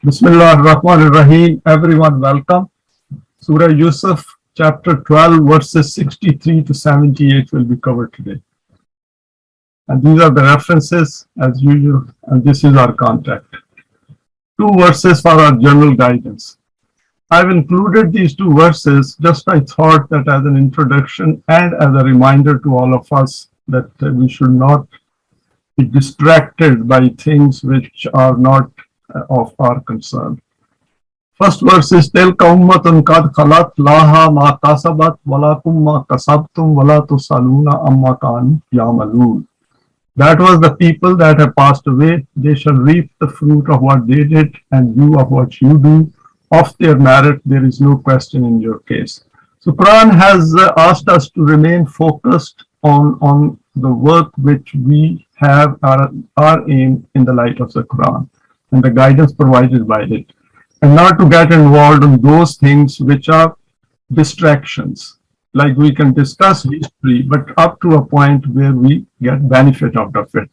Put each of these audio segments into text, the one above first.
Bismillah ar-Rahman ar-Rahim. Everyone welcome. Surah Yusuf, chapter 12, verses 63 to 78 will be covered today. And these are the references as usual, and this is our contact. Two verses for our general guidance. I've included these two verses just I thought that as an introduction and as a reminder to all of us that we should not be distracted by things which are not of our concern. First verse is Tilka ummatun qad khalat laha ma kasabat walakum ma kasabtum wala tusaluna amma kanu ya'malun. That was the people that have passed away. They shall reap the fruit of what they did, and you of what you do. Of their merit, there is no question in your case. So Quran has asked us to remain focused on the work which we have our aim in the light of the Quran and the guidance provided by it, and not to get involved in those things which are distractions. Like we can discuss history, but up to a point where we get benefit out of it,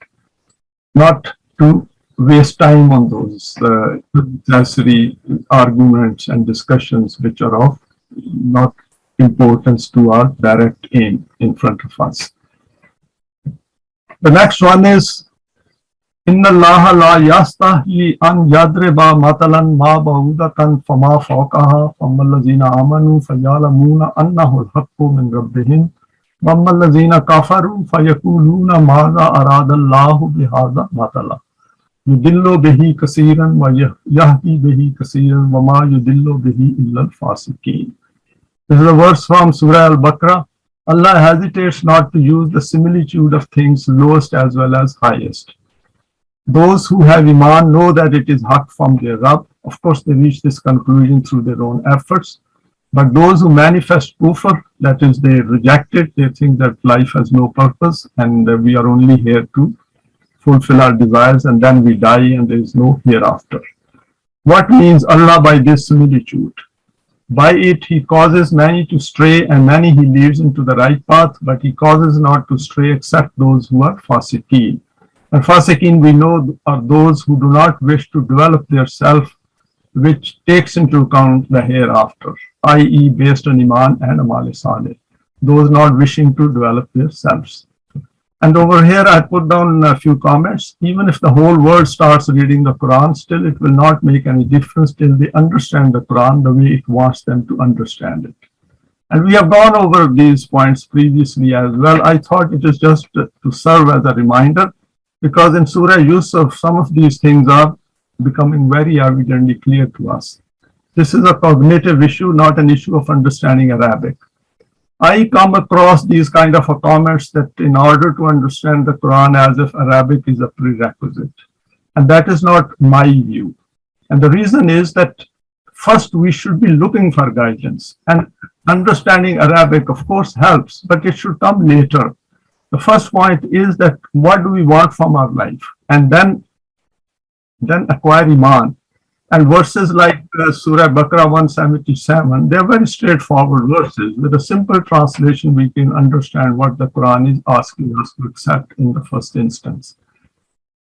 not to waste time on those necessary arguments and discussions which are of not importance to our direct aim in front of us. The next one is Inna Allah la yastahi an yadriba matalan ma ba'udatan fama fawqaha fammallazina amanu fayalamuna annahu al-haqqu min rabbihim wammallazina kafaru fayakuluna madha arada Allahu bihadha matala yudillu bihi kasiran wa yahdi bihi kasiran wa ma yudillu bihi illa al-fasiqeen. This is a verse from Surah Al-Baqarah. Allah hesitates not to use the similitude of things lowest as well as highest. Those who have Iman know that it is haqq from their Rabb. Of course, they reach this conclusion through their own efforts. But those who manifest kufr, that is, they reject it, they think that life has no purpose and we are only here to fulfill our desires and then we die and there is no hereafter. What means Allah by this similitude? By it, He causes many to stray and many He leads into the right path, but He causes not to stray except those who are fasiqeen. And fasiqeen, we know, are those who do not wish to develop their self, which takes into account the hereafter, i.e. based on Iman and Amal Saleh, those not wishing to develop their selves. And over here I put down a few comments. Even if the whole world starts reading the Quran, still it will not make any difference till they understand the Quran the way it wants them to understand it. And we have gone over these points previously as well. I thought it is just to serve as a reminder, because in Surah Yusuf, some of these things are becoming very evidently clear to us. This is a cognitive issue, not an issue of understanding Arabic. I come across these kind of comments that in order to understand the Quran as if Arabic is a prerequisite. And that is not my view. And the reason is that first we should be looking for guidance. And understanding Arabic, of course, helps, but it should come later. The first point is that what do we want from our life? And then acquire Iman. And verses like Surah Baqarah 177, they're very straightforward verses. With a simple translation, we can understand what the Quran is asking us to accept in the first instance.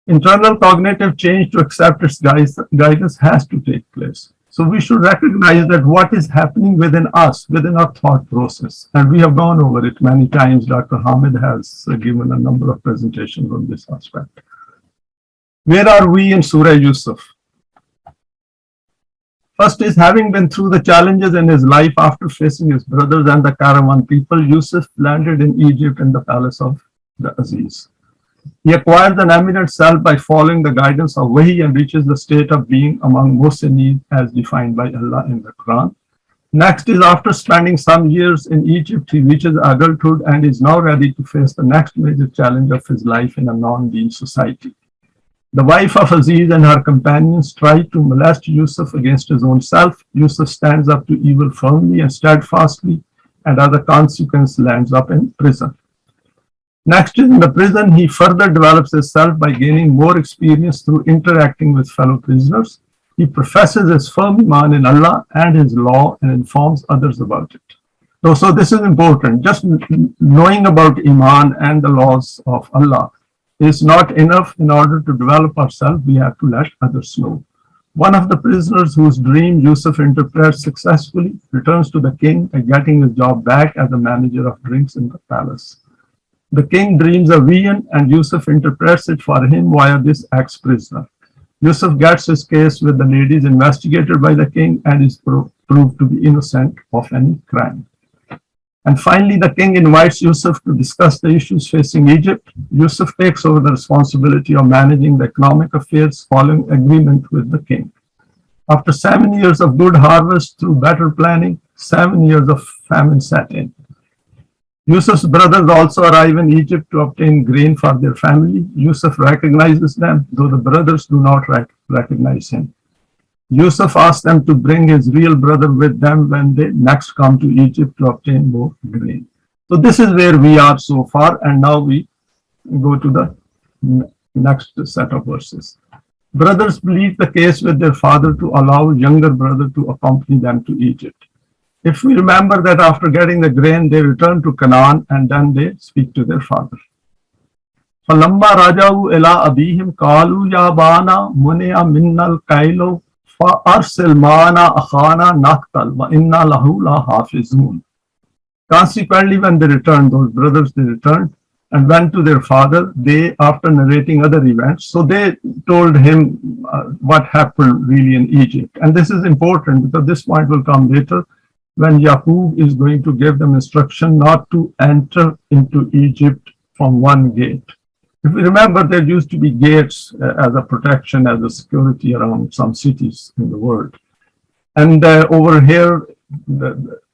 Internal cognitive change to accept its guidance has to take place. So we should recognize that what is happening within us, within our thought process. And we have gone over it many times. Dr. Hamid has given a number of presentations on this aspect. Where are we in Surah Yusuf? First is, having been through the challenges in his life after facing his brothers and the caravan people, Yusuf landed in Egypt in the palace of the Aziz. He acquires an eminent self by following the guidance of Wahi and reaches the state of being among Muhsinin as defined by Allah in the Quran. Next is, after spending some years in Egypt, he reaches adulthood and is now ready to face the next major challenge of his life in a non-deen society. The wife of Aziz and her companions try to molest Yusuf against his own self. Yusuf stands up to evil firmly and steadfastly, and as a consequence lands up in prison. Next, in the prison, he further develops his self by gaining more experience through interacting with fellow prisoners. He professes his firm Iman in Allah and His law and informs others about it. So this is important. Just knowing about Iman and the laws of Allah is not enough. In order to develop ourselves, we have to let others know. One of the prisoners whose dream Yusuf interprets successfully returns to the king by getting his job back as the manager of drinks in the palace. The king dreams a vision and Yusuf interprets it for him via this ex-prisoner. Yusuf gets his case with the ladies investigated by the king and is proved to be innocent of any crime. And finally, the king invites Yusuf to discuss the issues facing Egypt. Yusuf takes over the responsibility of managing the economic affairs following agreement with the king. After 7 years of good harvest through better planning, 7 years of famine set in. Yusuf's brothers also arrive in Egypt to obtain grain for their family. Yusuf recognizes them, though the brothers do not recognize him. Yusuf asks them to bring his real brother with them when they next come to Egypt to obtain more grain. So this is where we are so far, and now we go to the next set of verses. Brothers plead the case with their father to allow younger brother to accompany them to Egypt. If we remember that after getting the grain, they return to Canaan and then they speak to their father. فَلَمَّا رَجَعُوا إِلَىٰ أَبِيهِمْ قَالُوا يَا أَبَانَا مُنِعَ مِنَّا الْكَيْلُ فَأَرْسِلْ مَعَنَا أَخَانَا نَقْتَلْ وَإِنَّا لَهُ لَحَافِظُونَ. Consequently, when they returned, those brothers, they returned and went to their father. They, after narrating other events, so they told him what happened really in Egypt. And this is important because this point will come later when Yaqub is going to give them instruction not to enter into Egypt from one gate. If we remember, there used to be gates as a protection, as a security around some cities in the world. And over here,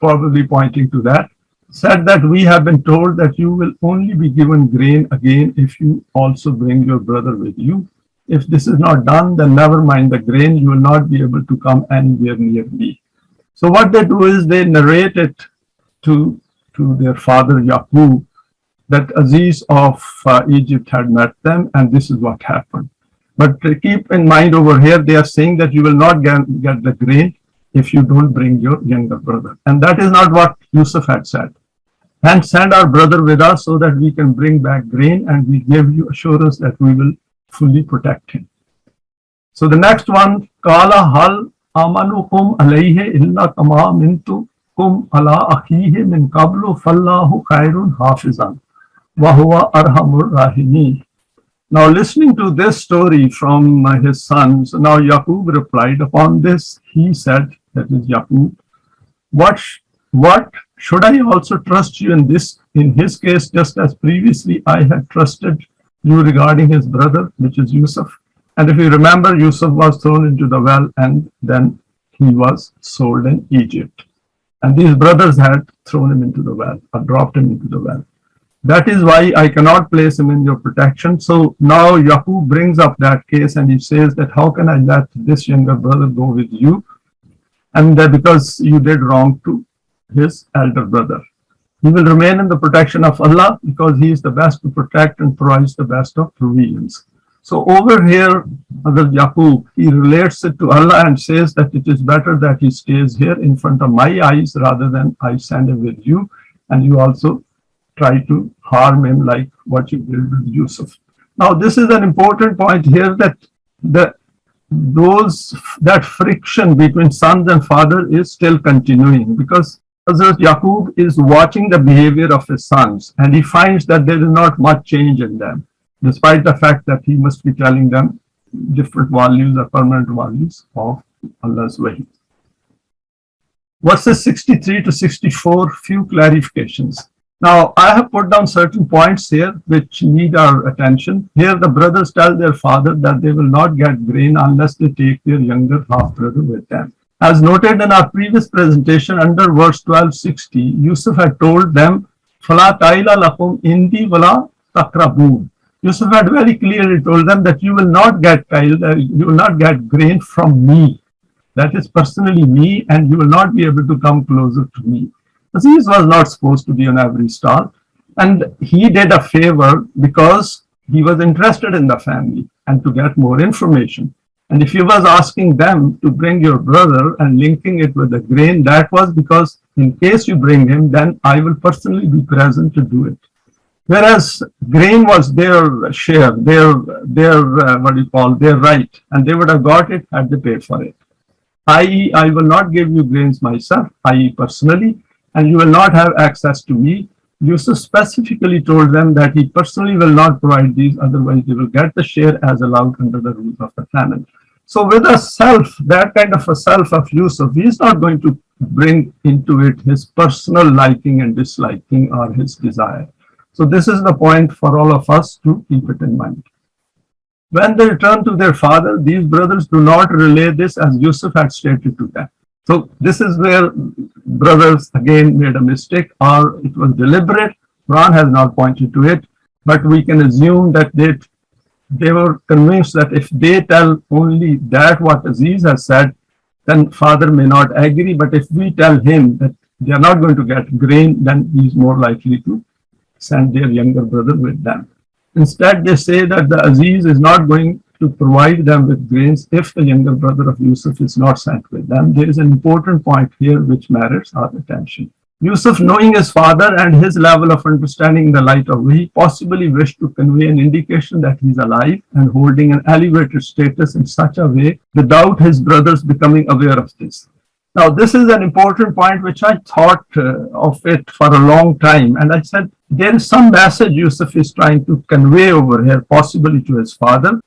probably pointing to that, said that we have been told that you will only be given grain again if you also bring your brother with you. If this is not done, then never mind the grain, you will not be able to come anywhere near me. So what they do is they narrate it to their father Yaqub that Aziz of Egypt had met them and this is what happened. But keep in mind over here, they are saying that you will not get the grain if you don't bring your younger brother. And that is not what Yusuf had said. And send our brother with us so that we can bring back grain and we give you assurance that we will fully protect him. So the next one, Qala hal amanukum alayhi illa kama mintukum ala akhihi min qablu fallahu khairun hafizan wa huwa arhamur rahimin. Now listening to this story from his sons, now Yaqub replied upon this. He said, that is Yaqub, what should I also trust you in this, in his case, just as previously I had trusted you regarding his brother, which is Yusuf. And if you remember, Yusuf was thrown into the well and then he was sold in Egypt. And these brothers had thrown him into the well, or dropped him into the well. That is why I cannot place him in your protection. So now Yaqub brings up that case and he says that how can I let this younger brother go with you? And that because you did wrong to his elder brother. He will remain in the protection of Allah because he is the best to protect and provides the best of provisions. So over here, Hazrat Yaqub, he relates it to Allah and says that it is better that he stays here in front of my eyes rather than I send him with you and you also try to harm him like what you did with Yusuf. Now this is an important point here that that friction between sons and father is still continuing because Hazrat Yaqub is watching the behavior of his sons and he finds that there is not much change in them, despite the fact that he must be telling them different values or permanent values of Allah's Wahi. Verses 63 to 64, few clarifications. Now, I have put down certain points here which need our attention. Here, the brothers tell their father that they will not get grain unless they take their younger half-brother with them. As noted in our previous presentation, under verse 1260, Yusuf had told them, "Fala taila lakum indi wala takrabun." Yusuf had very clearly told them that you will not get grain from me. That is personally me, and you will not be able to come closer to me. Aziz was not supposed to be on every stall, and he did a favor because he was interested in the family and to get more information. And if he was asking them to bring your brother and linking it with the grain, that was because in case you bring him, then I will personally be present to do it. Whereas grain was their share, their their right, and they would have got it had they paid for it. I.e., I will not give you grains myself, i.e. personally, and you will not have access to me. Yusuf specifically told them that he personally will not provide these, otherwise they will get the share as allowed under the rules of the famine. So with a self, that kind of a self of Yusuf, he is not going to bring into it his personal liking and disliking or his desire. So this is the point for all of us to keep it in mind. When they return to their father, these brothers do not relay this as Yusuf had stated to them. So this is where brothers again made a mistake, or it was deliberate. Quran has not pointed to it, but we can assume that they were convinced that if they tell only that what Aziz has said, then father may not agree. But if we tell him that they are not going to get grain, then he is more likely to send their younger brother with them. Instead, they say that the Aziz is not going to provide them with grains if the younger brother of Yusuf is not sent with them. There is an important point here which merits our attention. Yusuf, knowing his father and his level of understanding in the light of Wahi, possibly wished to convey an indication that he is alive and holding an elevated status in such a way without his brothers becoming aware of this. Now, this is an important point which I thought of it for a long time, and I said there is some message Yusuf is trying to convey over here, possibly to his father.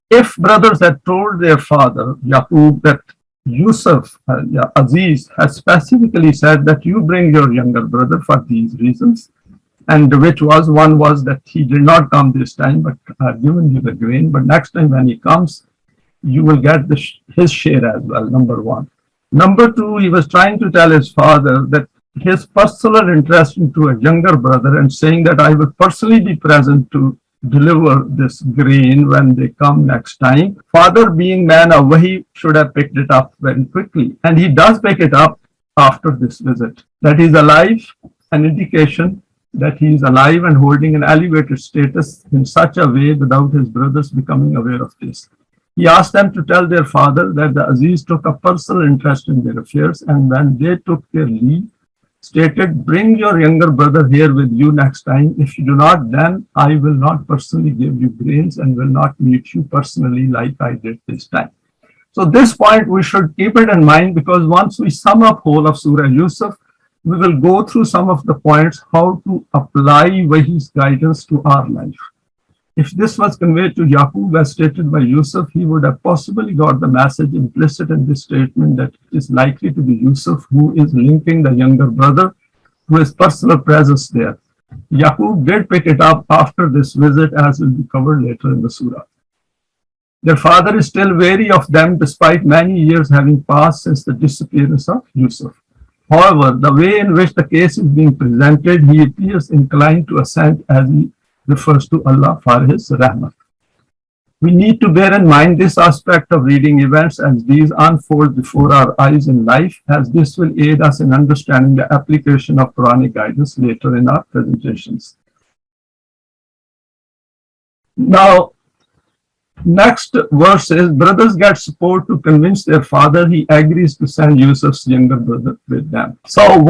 If brothers had told their father, Yaqub, that Yusuf, Aziz, has specifically said that you bring your younger brother for these reasons, and one was that he did not come this time, but I've given you the grain, but next time when he comes, you will get his share as well, number one. Number two, he was trying to tell his father that his personal interest into a younger brother and saying that I will personally be present to deliver this grain when they come next time. Father, being man of Wahi, should have picked it up very quickly. And he does pick it up after this visit. That he's alive, an indication that he is alive and holding an elevated status in such a way without his brothers becoming aware of this. He asked them to tell their father that the Aziz took a personal interest in their affairs, and when they took their leave, stated, bring your younger brother here with you next time. If you do not, then I will not personally give you grains and will not meet you personally like I did this time. So this point we should keep it in mind, because once we sum up whole of Surah Yusuf, we will go through some of the points how to apply Wahi's guidance to our life. If this was conveyed to Yaqub as stated by Yusuf, he would have possibly got the message implicit in this statement that it is likely to be Yusuf who is linking the younger brother to his personal presence there. Yaqub did pick it up after this visit, as will be covered later in the surah. Their father is still wary of them despite many years having passed since the disappearance of Yusuf. However, the way in which the case is being presented, he appears inclined to assent as he refers to Allah for his rahmah. We need to bear in mind this aspect of reading events as these unfold before our eyes in life, as this will aid us in understanding the application of Quranic guidance later in our presentations. Now, next verse is, brothers get support to convince their father. He agrees to send Yusuf's younger brother with them. So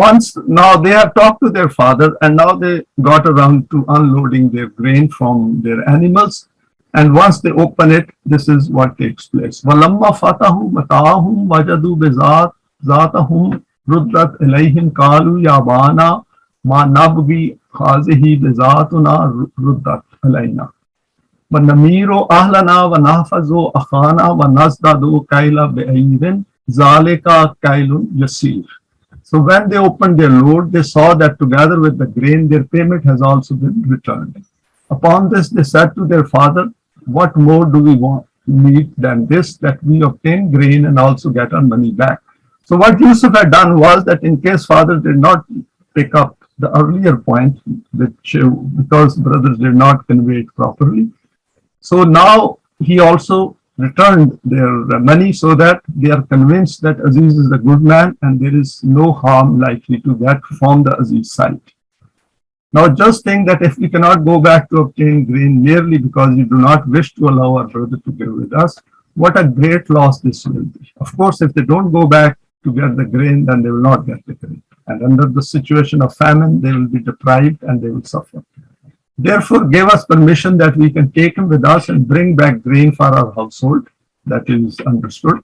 now they have talked to their father, and now they got around to unloading their grain from their animals. And once they open it, this is what takes place. وَلَمَّا فَتَحُوا مَتَاعَهُمْ وَجَدُوا بِزَاتَهُمْ رُدَّتْ إِلَيْهِمْ قَالُوا يَا أَبَانَا مَا نَبْغِي هَٰذِهِ بِزَاتُنَا رُدَّتْ إِلَيْنَا وَنَمِيرُ أَهْلَنَا وَنَحْفَظُ أَخَانَا وَنَزْدَادُ كَيْلَ بِعِيرٍ ذَلِكَ كَيْلٌ يَسِيرٌ. So when they opened their load, they saw that together with the grain, their payment has also been returned. Upon this, they said to their father, what more do we need than this, that we obtain grain and also get our money back? So what Yusuf had done was that in case father did not pick up the earlier point, because brothers did not convey it properly, so now he also returned their money so that they are convinced that Aziz is a good man and there is no harm likely to get from the Aziz side. Now just think that if we cannot go back to obtain grain merely because you do not wish to allow our brother to go with us, what a great loss this will be. Of course, if they don't go back to get the grain, then they will not get the grain. And under the situation of famine, they will be deprived and they will suffer. Therefore, give us permission that we can take him with us and bring back grain for our household. That is understood.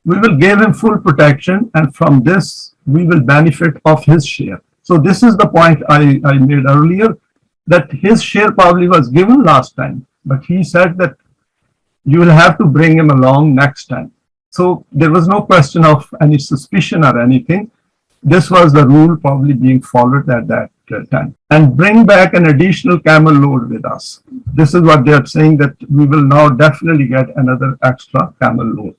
We will give him full protection, and from this, we will benefit of his share. So this is the point I made earlier, that his share probably was given last time, but he said that you will have to bring him along next time. So there was no question of any suspicion or anything. This was the rule probably being followed at that time. And bring back an additional camel load with us. This is what they are saying, that we will now definitely get another extra camel load.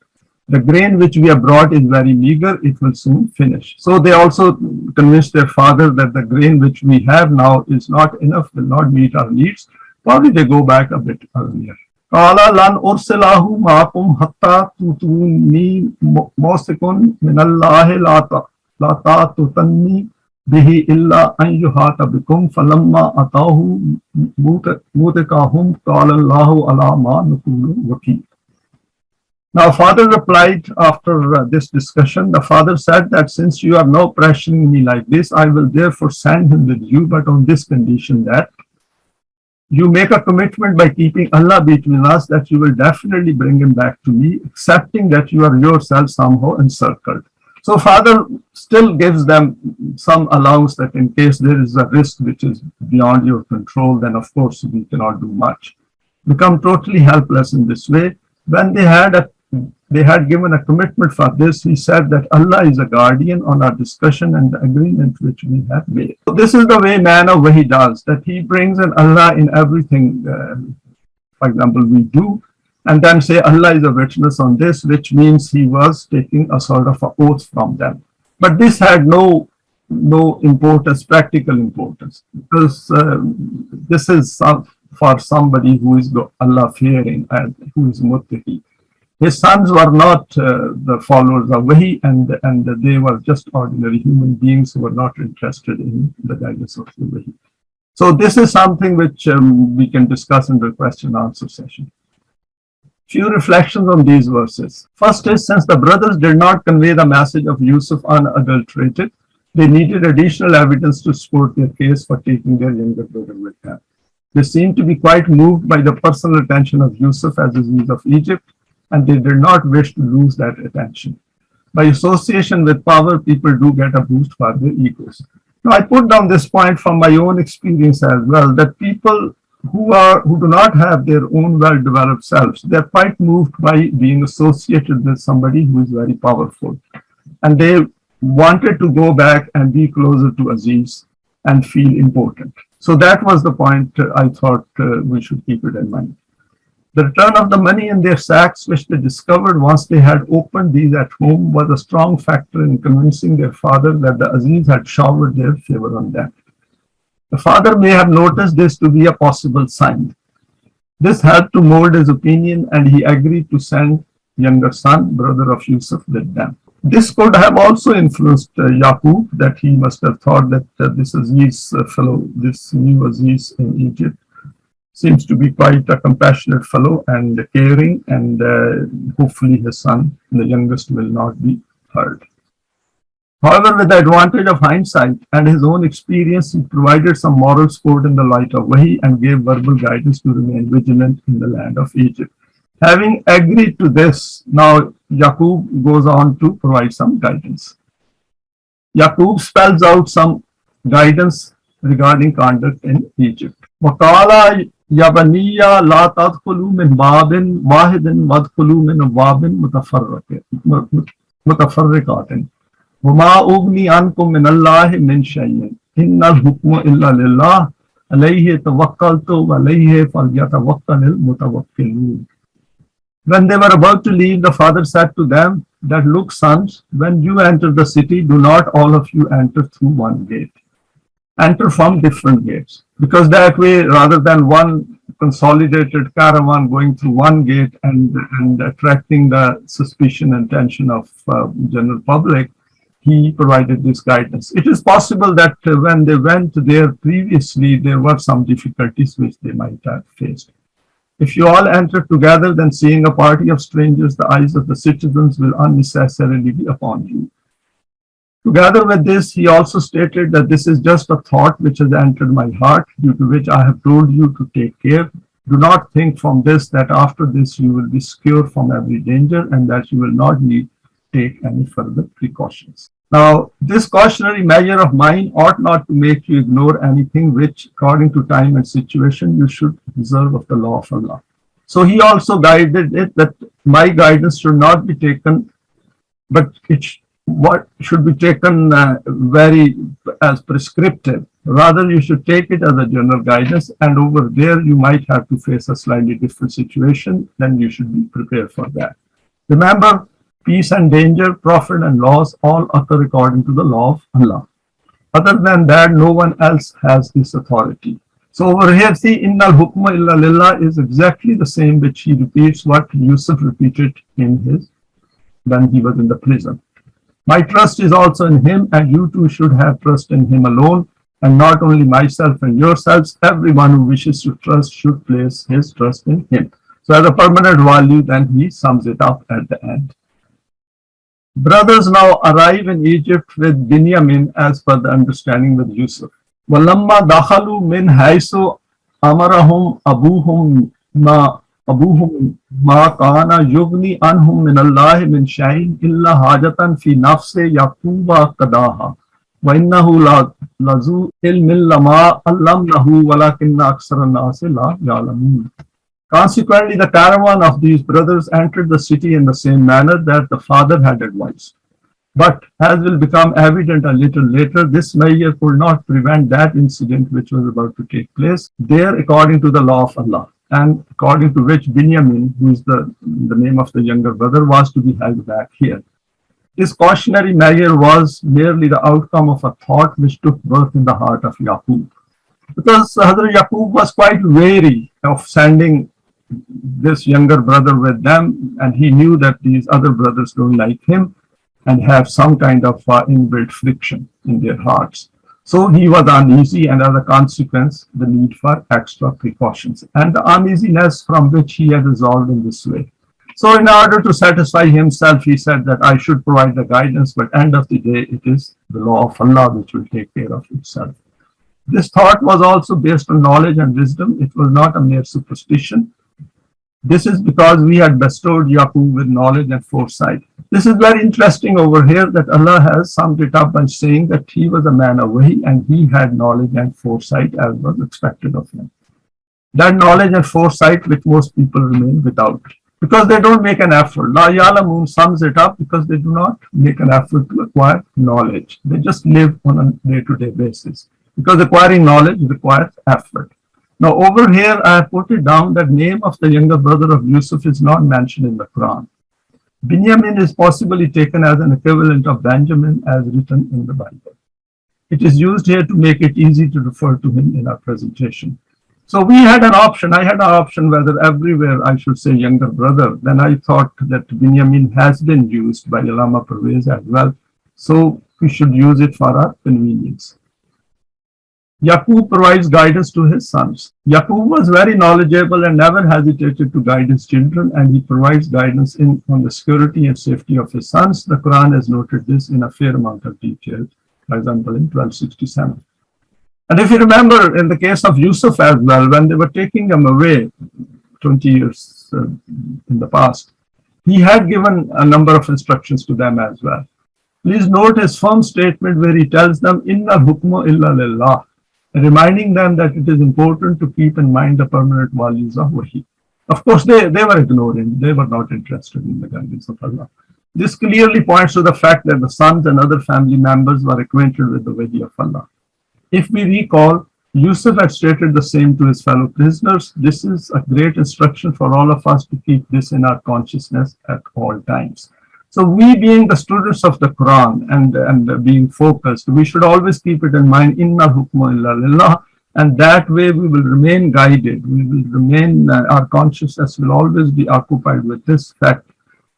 The grain which we have brought is very meager, it will soon finish. So they also convinced their father that the grain which we have now is not enough, will not meet our needs. Probably they go back a bit earlier. قَالَ لَنْ أُرْسِلَهُ مَعَكُمْ حَتَّى تُؤْتُونِي مَوْثِقٌ مِنَ اللَّهِ لَا تَأْتُونِي بِهِ إِلَّا أَنْ يُحَاطَ بِكُمْ فَلَمَّا أَتَاهُ مُوثِقَهُمْ قَالَ اللَّهُ عَلَى مَا نَقُولُ وَكِيلٌ. Now, father replied after this discussion, the father said that since you are now pressuring me like this, I will therefore send him with you, but on this condition that you make a commitment by keeping Allah between us that you will definitely bring him back to me, accepting that you are yourself somehow encircled. So father still gives them some allowance that in case there is a risk which is beyond your control, then of course we cannot do much. Become totally helpless in this way. When they had given a commitment for this, he said that Allah is a guardian on our discussion and the agreement which we have made. So this is the way man of Wahi does, that he brings in Allah in everything, for example, we do, and then say Allah is a witness on this, which means he was taking a sort of an oath from them. But this had no importance, practical importance, because this is for somebody who is Allah fearing and who is muttaqi. His sons were not the followers of Wahi, and they were just ordinary human beings who were not interested in the guidance of the Wahi. So this is something which we can discuss in the question and answer session. Few reflections on these verses. First is, since the brothers did not convey the message of Yusuf unadulterated, they needed additional evidence to support their case for taking their younger brother with them. They seemed to be quite moved by the personal attention of Yusuf as Aziz of Egypt, and they did not wish to lose that attention. By association with power, people do get a boost for their egos. Now, I put down this point from my own experience as well, that people who do not have their own well-developed selves, they're quite moved by being associated with somebody who is very powerful. And they wanted to go back and be closer to Aziz and feel important. So that was the point I thought we should keep it in mind. The return of the money in their sacks, which they discovered once they had opened these at home, was a strong factor in convincing their father that the Aziz had showered their favor on them. The father may have noticed this to be a possible sign. This helped to mold his opinion, and he agreed to send younger son, brother of Yusuf, with them. This could have also influenced Yaqub, that he must have thought that this Aziz fellow, this new Aziz in Egypt, seems to be quite a compassionate fellow and caring, and hopefully his son, the youngest, will not be hurt. However, with the advantage of hindsight and his own experience, he provided some moral support in the light of Wahi and gave verbal guidance to remain vigilant in the land of Egypt. Having agreed to this, now Yaqub goes on to provide some guidance. Yaqub spells out some guidance regarding conduct in Egypt. وَقَالَ يَا بَنِيَّ لَا تَدْخُلُوا مِنْ بَابٍ وَاحِدٍ وَادْخُلُوا مِنْ بَابٍ مُتَفَرِّقَاتٍ وَمَا أُغْنِي عَنْكُمْ مِنَ اللَّهِ مِنْ شَيْءٍ إِنَّ الْحُكْمَ إِلَّا لِلَّهِ عَلَيْهِ تَوَكَّلْتُ وَعَلَيْهِ فَلْيَتَوَكَّلِ الْمُتَوَكِّلُونَ. When they were about to leave, the father said to them that, look, sons, when you enter the city, do not all of you enter through one gate. Enter from different gates, because that way, rather than one consolidated caravan going through one gate and attracting the suspicion and attention of general public, he provided this guidance. It is possible that when they went there previously, there were some difficulties which they might have faced. If you all enter together, then seeing a party of strangers, the eyes of the citizens will unnecessarily be upon you. Together with this, he also stated that this is just a thought which has entered my heart, due to which I have told you to take care. Do not think from this that after this you will be secure from every danger and that you will not need to take any further precautions. Now, this cautionary measure of mine ought not to make you ignore anything which, according to time and situation, you should observe of the law of Allah. So he also guided it that my guidance should not be taken, but what should be taken very as prescriptive. Rather, you should take it as a general guidance, and over there you might have to face a slightly different situation, then you should be prepared for that. Remember, peace and danger, profit and loss all occur according to the law of Allah. Other than that, no one else has this authority. So over here, see, innal hukma illa lillah is exactly the same which he repeats what Yusuf repeated when he was in the prison. My trust is also in him, and you too should have trust in him alone, and not only myself and yourselves. Everyone who wishes to trust should place his trust in him. So as a permanent value, then he sums it up at the end. Brothers now arrive in Egypt with Binyamin as per the understanding with Yusuf. وَلَمَّا دَخَلُوا مِنْ حَيْثُ أَمَرَهُمْ أَبُوهُمْ مَا كَانَ يُغْنِي عَنْهُمْ مِنَ اللَّهِ مِنْ شَيْءٍ إِلَّا حَاجَةً فِي نَفْسِ يَعْقُوبَ قَضَاهَا وَإِنَّهُ لَذُو عِلْمٍ لَمَا عَلَّمْنَهُ وَلَكِنَّ أَكْثَرَ النَّاسِ لَا يَعْلَمُونَ. Consequently, the caravan of these brothers entered the city in the same manner that the father had advised. But as will become evident a little later, this measure could not prevent that incident which was about to take place there according to the law of Allah, and according to which Binyamin, who is the name of the younger brother, was to be held back here. This cautionary measure was merely the outcome of a thought which took birth in the heart of Yaqub. Because Hazrat Yaqub was quite wary of sending this younger brother with them, and he knew that these other brothers don't like him and have some kind of inbuilt friction in their hearts. So he was uneasy, and as a consequence, the need for extra precautions and the uneasiness from which he had resolved in this way. So in order to satisfy himself, he said that I should provide the guidance, but end of the day, it is the law of Allah which will take care of itself. This thought was also based on knowledge and wisdom. It was not a mere superstition. This is because we had bestowed Yaqub with knowledge and foresight. This is very interesting over here that Allah has summed it up by saying that he was a man of Wahi and he had knowledge and foresight as was expected of him. That knowledge and foresight which most people remain without because they don't make an effort. La Ya'lamun sums it up because they do not make an effort to acquire knowledge. They just live on a day-to-day basis because acquiring knowledge requires effort. Now over here I have put it down that name of the younger brother of Yusuf is not mentioned in the Quran. Binyamin is possibly taken as an equivalent of Benjamin as written in the Bible. It is used here to make it easy to refer to him in our presentation. So we had an option. I had an option whether everywhere I should say younger brother. Then I thought that Binyamin has been used by Allama Parvez as well. So we should use it for our convenience. Yaqub provides guidance to his sons. Yaqub was very knowledgeable and never hesitated to guide his children, and he provides guidance on the security and safety of his sons. The Quran has noted this in a fair amount of detail, for example, in 1267. And if you remember, in the case of Yusuf as well, when they were taking him away 20 years in the past, he had given a number of instructions to them as well. Please note his firm statement where he tells them, Inna hukmu illa lillah, reminding them that it is important to keep in mind the permanent values of Wahi. Of course, they were ignoring, they were not interested in the guidance of Allah. This clearly points to the fact that the sons and other family members were acquainted with the Wahi of Allah. If we recall, Yusuf had stated the same to his fellow prisoners. This is a great instruction for all of us to keep this in our consciousness at all times. So we being the students of the Quran and being focused, we should always keep it in mind, Inna hukmu illa lillah, and that way we will remain guided. We will remain, our consciousness will always be occupied with this fact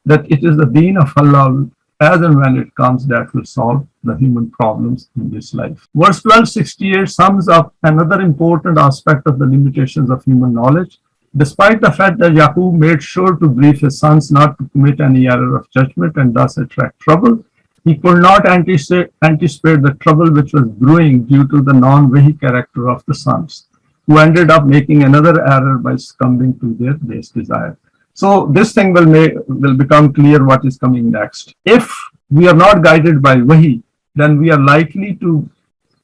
that it is the deen of Allah as and when it comes that will solve the human problems in this life. Verse 1268 sums up another important aspect of the limitations of human knowledge. Despite the fact that Yaqub made sure to brief his sons not to commit any error of judgment and thus attract trouble, He could not anticipate the trouble which was brewing due to the non-Wahi character of the sons, who ended up making another error by succumbing to their base desire. So this thing will become clear what is coming next. If we are not guided by Wahi, then we are likely to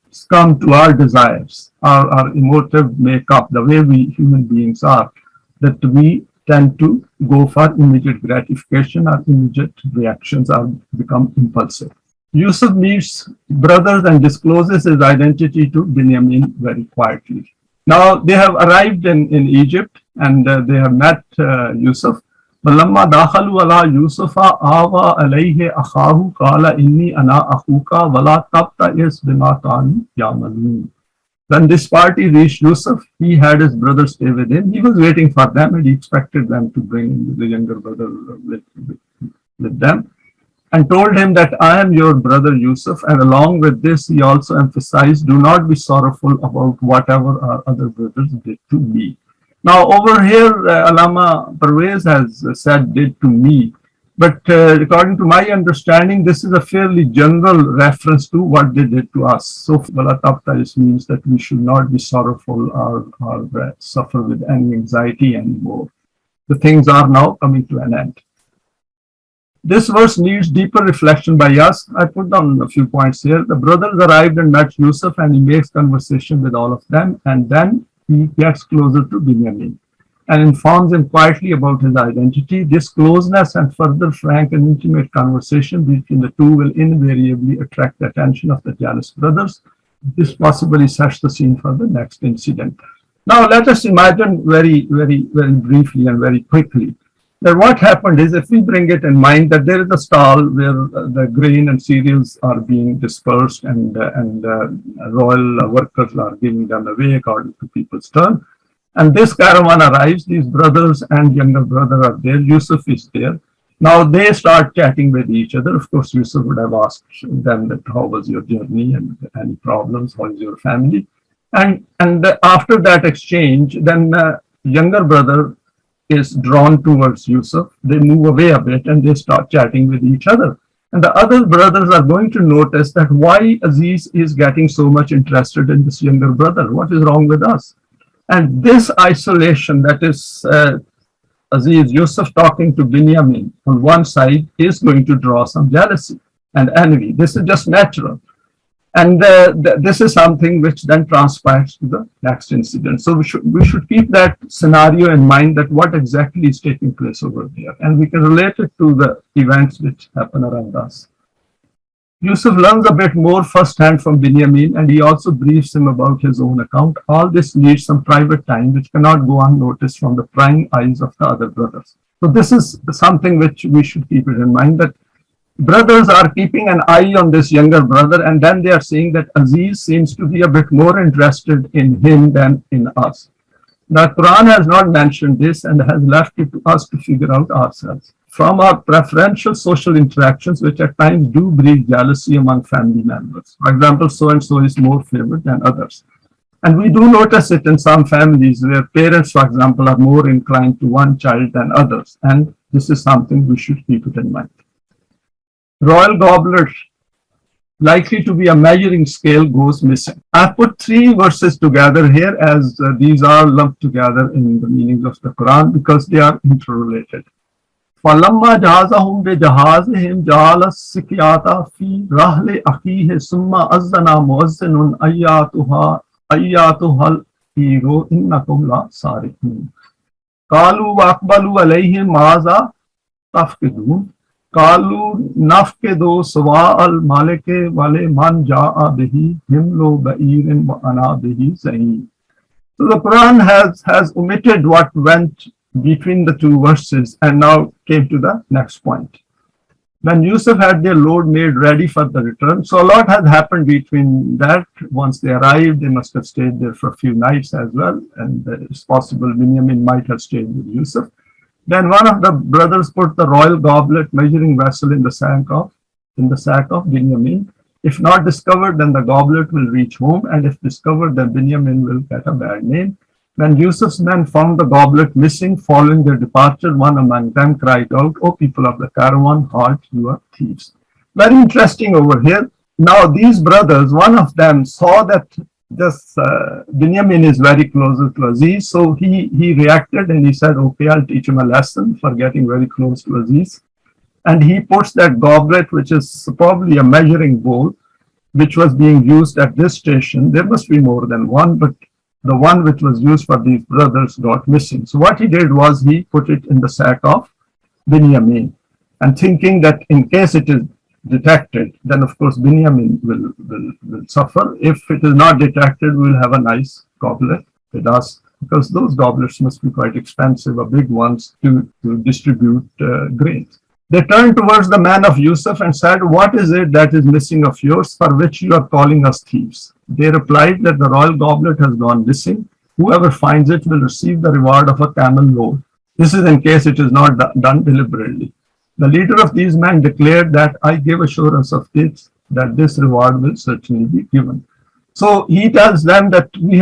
succumb to our desires, our emotive makeup, the way we human beings are, that we tend to go for immediate gratification, or immediate reactions are become impulsive. Yusuf meets brothers and discloses his identity to Binyamin very quietly. Now they have arrived in Egypt, and they have met Yusuf. فلما دخلوا على يوسف آوى عليه أخاه قال إني أنا أخوك ولا تبتئس بما كانوا يعملون. When this party reached Yusuf, he had his brother stay with him. He was waiting for them, and he expected them to bring the younger brother with them, and told him that I am your brother Yusuf. And along with this, he also emphasized, do not be sorrowful about whatever our other brothers did to me. Now over here, Allama Parvez has said did to me, but according to my understanding, this is a fairly general reference to what they did to us. So wala tabtais means that we should not be sorrowful or suffer with any anxiety anymore. The things are now coming to an end. This verse needs deeper reflection by us. I put down a few points here. The brothers arrived and met Yusuf, and he makes conversation with all of them, and then he gets closer to Binyamin and informs him quietly about his identity. This closeness and further frank and intimate conversation between the two will invariably attract the attention of the jealous brothers. This possibly sets the scene for the next incident. Now let us imagine very briefly and very quickly that what happened is, if we bring it in mind that there is a stall where the grain and cereals are being dispersed, and royal workers are giving them away according to people's turn. And this caravan arrives, these brothers and younger brother are there, Yusuf is there. Now they start chatting with each other. Of course, Yusuf would have asked them that how was your journey and any problems, how is your family? And after that exchange, then younger brother is drawn towards Yusuf. They move away a bit and they start chatting with each other. And the other brothers are going to notice that why Aziz is getting so much interested in this younger brother. What is wrong with us? And this isolation, that is Aziz, Yusuf talking to Binyamin on one side, is going to draw some jealousy and envy. This is just natural. And this is something which then transpires to the next incident. So we should keep that scenario in mind, that what exactly is taking place over there. And we can relate it to the events which happen around us. Yusuf learns a bit more firsthand from Binyamin, and he also briefs him about his own account. All this needs some private time which cannot go unnoticed from the prying eyes of the other brothers. So this is something which we should keep it in mind, that brothers are keeping an eye on this younger brother, and then they are saying that Aziz seems to be a bit more interested in him than in us. The Quran has not mentioned this and has left it to us to figure out ourselves. From our preferential social interactions, which at times do breed jealousy among family members. For example, so-and-so is more favored than others. And we do notice it in some families where parents, for example, are more inclined to one child than others. And this is something we should keep it in mind. Royal goblet, likely to be a measuring scale, goes missing. I put three verses together here, as these are lumped together in the meanings of the Quran because they are interrelated. فَلَمَّا جَهَازَهُمْ بِجَهَازِهِمْ جَعَلَ السِّقْيَاطَ فِي رَحْلِ أَخِيهِ ثُمَّ أَذَّنَ مُؤَذِّنٌ أَيَّتُهَا الْعِيرُ إِنَّكُمْ لَسَارِقُونَ قَالُوا وَأَقْبَلُوا عَلَيْهِمْ مَاذَا تَفْقِدُونَ قَالُوا نَفْقِدُ سُوَاءَ الْمَلِكِ وَلِمَنْ جَاءَ بِهِ حِمْلُ بَعِيرٍ وَأَنَا بِهِ زَعِيمٌ. So the Quran has omitted what went between the two verses and now came to the next point. When Yusuf had their load made ready for the return, so a lot has happened between that. Once they arrived, they must have stayed there for a few nights as well, and it's possible Binyamin might have stayed with Yusuf. Then one of the brothers put the royal goblet measuring vessel in the sack of Binyamin. If not discovered, then the goblet will reach home, and if discovered, then Binyamin will get a bad name. When Yusuf's men found the goblet missing following their departure, one among them cried out, "O people of the caravan, halt, you are thieves." Very interesting over here. Now these brothers, one of them saw that this Binyamin is very close to Aziz, so he reacted and he said, okay, I'll teach him a lesson for getting very close to Aziz. And he puts that goblet, which is probably a measuring bowl, which was being used at this station. There must be more than one, but the one which was used for these brothers got missing. So what he did was he put it in the sack of Binyamin, and thinking that in case it is detected, then of course Binyamin will suffer. If it is not detected, we'll have a nice goblet with us, because those goblets must be quite expensive, big ones to distribute grains. They turned towards the man of Yusuf and said, what is it that is missing of yours, for which you are calling us thieves? They replied that the royal goblet has gone missing. Whoever finds it will receive the reward of a camel load. This is in case it is not done deliberately. The leader of these men declared that I give assurance of this, that this reward will certainly be given. So he tells them that we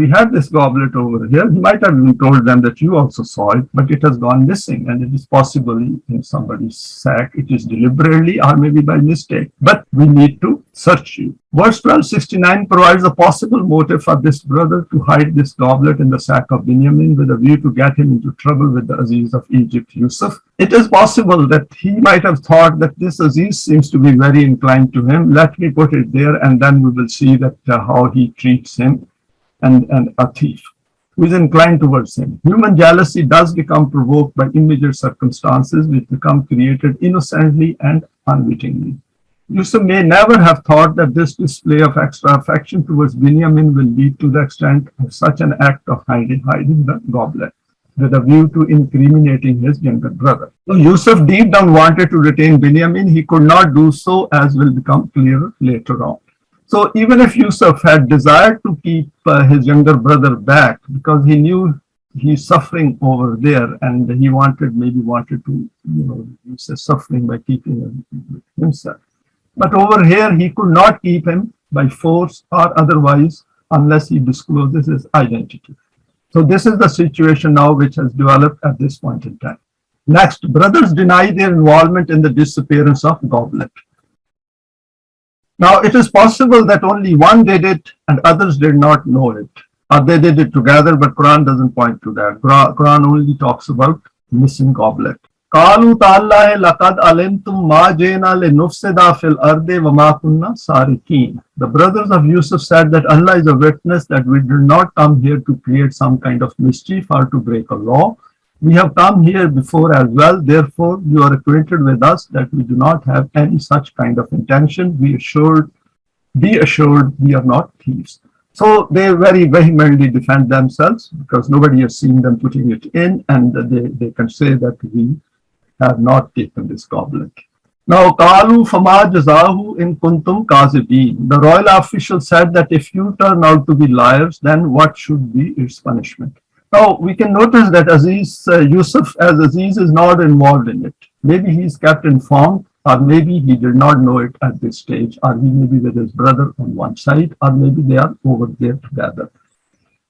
have this goblet over here. He might have even told them that you also saw it, but it has gone missing, and it is possibly in somebody's sack. It is deliberately or maybe by mistake, but we need to search you. Verse 1269 provides a possible motive for this brother to hide this goblet in the sack of Binyamin with a view to get him into trouble with the Aziz of Egypt, Yusuf. It is possible that he might have thought that this Aziz seems to be very inclined to him. Let me put it there, and then we will see that how he treats him. And a thief who is inclined towards him. Human jealousy does become provoked by immediate circumstances which become created innocently and unwittingly. Yusuf may never have thought that this display of extra affection towards Binyamin will lead to the extent of such an act of hiding the goblet with a view to incriminating his younger brother. So Yusuf deep down wanted to retain Binyamin. He could not do so, as will become clearer later on. So even if Yusuf had desired to keep his younger brother back, because he knew he's suffering over there, and he maybe wanted to, use his suffering by keeping him with himself. But over here, he could not keep him by force or otherwise unless he discloses his identity. So this is the situation now which has developed at this point in time. Next, brothers deny their involvement in the disappearance of goblet. Now, it is possible that only one did it and others did not know it, or they did it together, but Quran doesn't point to that. Quran only talks about missing goblet. قالوا تالله لقد علمتم ما جئنا لنفسد في الأرض وما كنا سارقين. The brothers of Yusuf said that Allah is a witness that we did not come here to create some kind of mischief or to break a law. We have come here before as well. Therefore, you are acquainted with us that we do not have any such kind of intention. Be assured, we are not thieves. So they very vehemently defend themselves because nobody has seen them putting it in, and they can say that we have not taken this goblet. Now, Qalu fama jazahu in kuntum kazibin. The royal official said that if you turn out to be liars, then what should be its punishment? Now, we can notice that Yusuf, as Aziz is not involved in it. Maybe he's kept informed, or maybe he did not know it at this stage, or he may be with his brother on one side, or maybe they are over there together.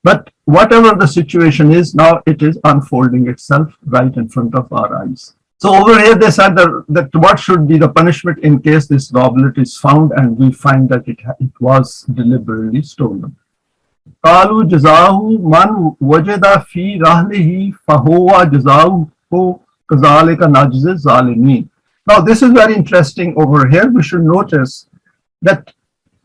But whatever the situation is, now it is unfolding itself right in front of our eyes. So over here they said that what should be the punishment in case this goblet is found and we find that it was deliberately stolen. قالوا جزاه من وجد في رحله فهو جزاؤه كذلك نجزي الظالمين. Now this is very interesting over here. We should notice that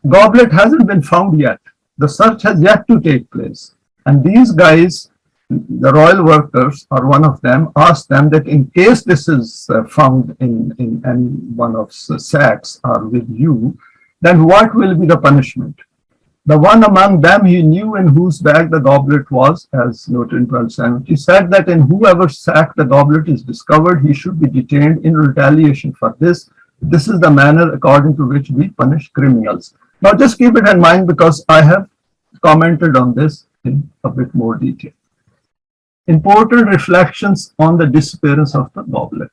goblet hasn't been found yet. The search has yet to take place. And these guys, the royal workers, or one of them, asked them that in case this is found in any one of the sacks or with you, then what will be the punishment? The one among them he knew in whose bag the goblet was, as noted in 1270. He said that in whoever's sack the goblet is discovered, he should be detained in retaliation for this. This is the manner according to which we punish criminals. Now just keep it in mind because I have commented on this in a bit more detail. Important reflections on the disappearance of the goblet.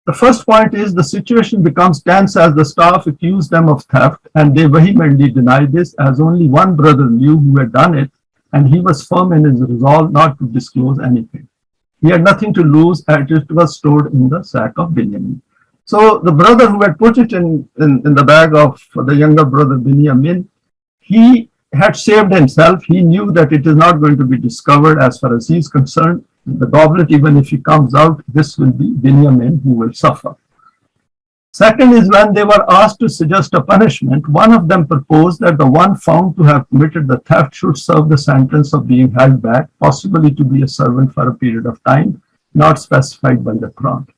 The first point is the situation becomes tense as the staff accuse them of theft, and they vehemently deny this, as only one brother knew who had done it, and he was firm in his resolve not to disclose anything. He had nothing to lose, as it was stored in the sack of Binyamin. So the brother who had put it in the bag of the younger brother Binyamin, he had saved himself. He knew that it is not going to be discovered as far as he is concerned. The goblet, even if he comes out, this will be Binyamin who will suffer. Second is when they were asked to suggest a punishment, one of them proposed that the one found to have committed the theft should serve the sentence of being held back, possibly to be a servant for a period of time, not specified by the Quran.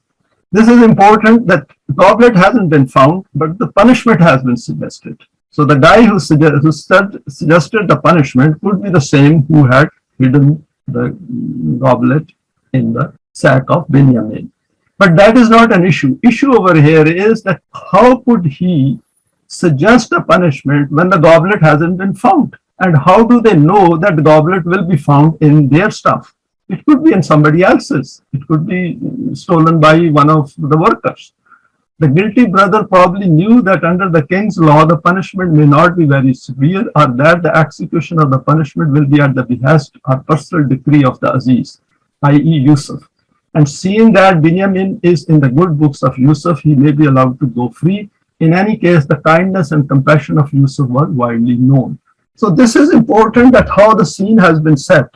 This is important that the goblet hasn't been found, but the punishment has been suggested. So the guy who suggested the punishment could be the same who had hidden the goblet in the sack of Binyamin. But that is not an issue. Issue over here is that how could he suggest a punishment when the goblet hasn't been found? And how do they know that the goblet will be found in their stuff? It could be in somebody else's. It could be stolen by one of the workers. The guilty brother probably knew that under the king's law, the punishment may not be very severe, or that the execution of the punishment will be at the behest or personal decree of the Aziz, i.e. Yusuf. And seeing that Binyamin is in the good books of Yusuf, he may be allowed to go free. In any case, the kindness and compassion of Yusuf was widely known. So this is important, that how the scene has been set.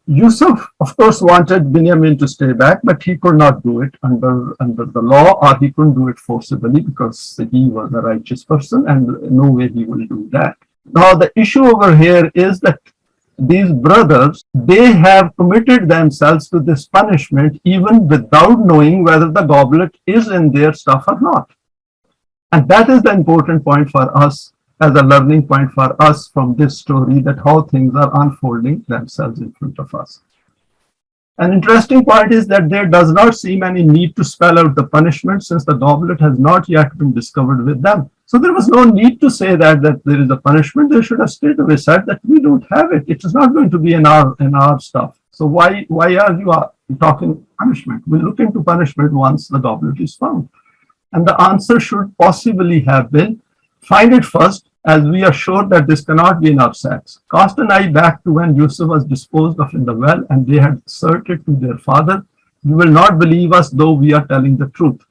Yusuf, of course, wanted Binyamin to stay back, but he could not do it under the law, or he couldn't do it forcibly because he was a righteous person and no way he will do that. Now, the issue over here is that these brothers, they have committed themselves to this punishment even without knowing whether the goblet is in their stuff or not. And that is the important point for us, as a learning point for us from this story, that how things are unfolding themselves in front of us. An interesting point is that there does not seem any need to spell out the punishment, since the goblet has not yet been discovered with them. So there was no need to say that there is a punishment. They should have straight away said that we don't have it. It is not going to be in our stuff. So why are you talking punishment? We'll look into punishment once the goblet is found. And the answer should possibly have been, find it first, as we are sure that this cannot be in our sacks. Cast an eye back to when Yusuf was disposed of in the well, and they had asserted to their father, you will not believe us, though we are telling the truth.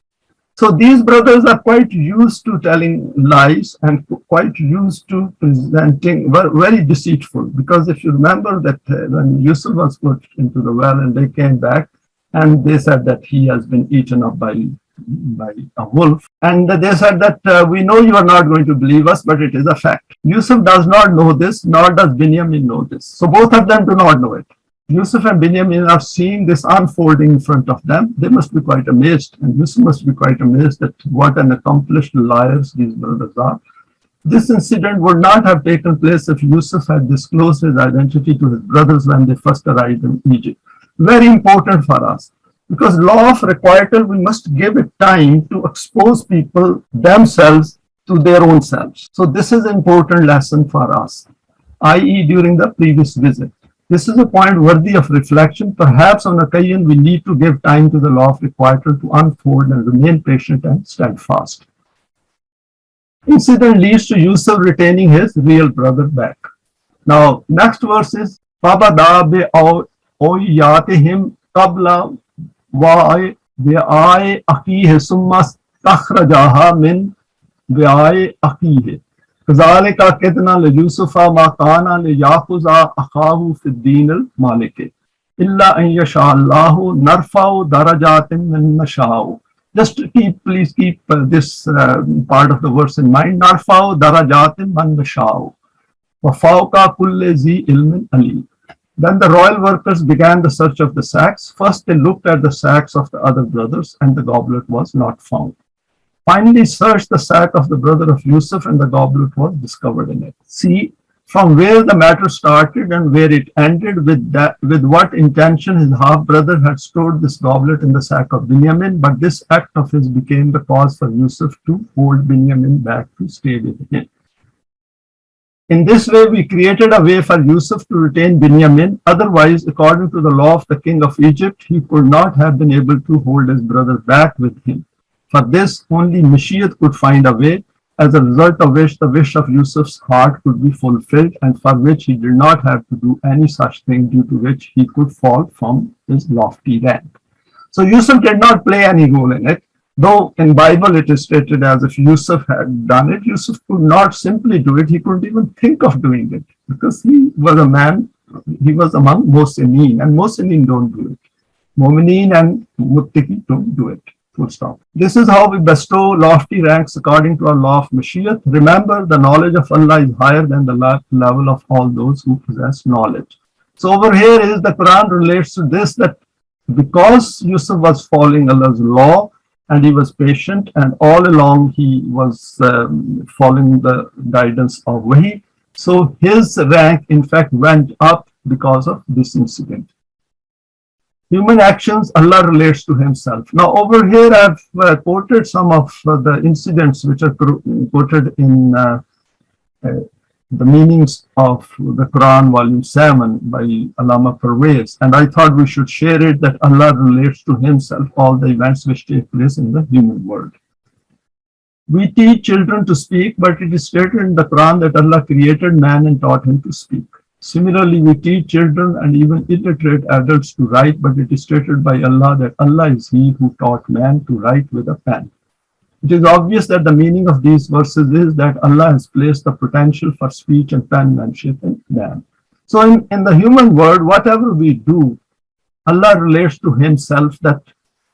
So these brothers are quite used to telling lies and quite used to presenting, very deceitful. Because if you remember that when Yusuf was put into the well and they came back and they said that he has been eaten up by a wolf, and they said that we know you are not going to believe us, but it is a fact. Yusuf does not know this, nor does Binyamin know this. So both of them do not know it. Yusuf and Binyamin are seeing this unfolding in front of them. They must be quite amazed, and Yusuf must be quite amazed at what an accomplished liars these brothers are. This incident would not have taken place if Yusuf had disclosed his identity to his brothers when they first arrived in Egypt. Very important for us, because law of requital, we must give it time to expose people themselves to their own selves. So this is an important lesson for us, i.e. during the previous visit. This is a point worthy of reflection. Perhaps on occasion we need to give time to the law of requital to unfold and remain patient and steadfast. Incident leads to Yusuf retaining his real brother back. Now, next verse is Fabada be oyatihim qabla Wahi akhihi summa takhrajaha min Wahi akhihi. كذلك كدنا ليوسف ما كان ليأخذ أخاه في الدين المالك إلا أن يشاء الله نرفع درجات من نشاء. Just please keep this part of the verse in mind. نرفع درجات من نشاء وفوق كل ذي علم عليم. Then the royal workers began the search of the sacks. First they looked at the sacks of the other brothers, and the goblet was not found. Finally searched the sack of the brother of Yusuf, and the goblet was discovered in it. See from where the matter started and where it ended, with what intention his half-brother had stored this goblet in the sack of Binyamin, but this act of his became the cause for Yusuf to hold Binyamin back to stay with him. In this way, we created a way for Yusuf to retain Binyamin. Otherwise, according to the law of the king of Egypt, he could not have been able to hold his brother back with him. For this, only Mashiach could find a way, as a result of which the wish of Yusuf's heart could be fulfilled, and for which he did not have to do any such thing, due to which he could fall from his lofty rank. So Yusuf did not play any role in it. Though in Bible it is stated as if Yusuf had done it, Yusuf could not simply do it. He couldn't even think of doing it because he was a man, he was among Mohsinin, and Mohsinin don't do it. Mu'mineen and Muttaqi don't do it. Full stop. This is how we bestow lofty ranks according to our law of Mashiach. Remember, the knowledge of Allah is higher than the level of all those who possess knowledge. So over here is the Quran relates to this, that because Yusuf was following Allah's law and he was patient, and all along he was following the guidance of Wahi, so his rank in fact went up because of this incident. Human actions, Allah relates to himself. Now over here I've quoted some of the incidents which are quoted in the meanings of the Quran, volume 7 by Allama Pervez. And I thought we should share it, that Allah relates to himself all the events which take place in the human world. We teach children to speak, but it is stated in the Quran that Allah created man and taught him to speak. Similarly, we teach children and even illiterate adults to write, but it is stated by Allah that Allah is He who taught man to write with a pen. It is obvious that the meaning of these verses is that Allah has placed the potential for speech and penmanship in man. So in the human world, whatever we do, Allah relates to Himself that